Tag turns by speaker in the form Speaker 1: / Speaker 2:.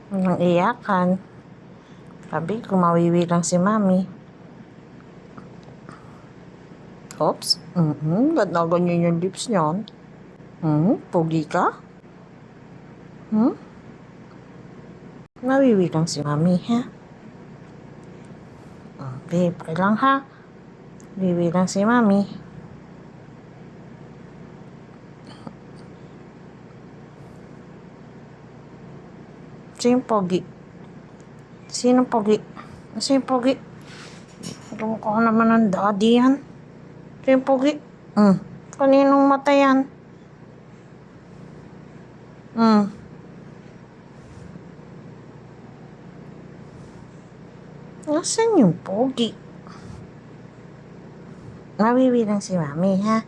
Speaker 1: Walang iyakan. Sabi ko, mawiwi lang si mami. Oops. Ba't na ganyan yung lips niyan? Pogi ka? Mawiwi lang si mami, ha? Babe, okay lang, ha? Wiwi lang si mami. Sino pogi? Sino pogi? Sino pogi? Kamukha naman ng daddy yan. Sino pogi? Kaninong mata yan? Nasaan yung pogi? Mawiwi lang si mami, ha?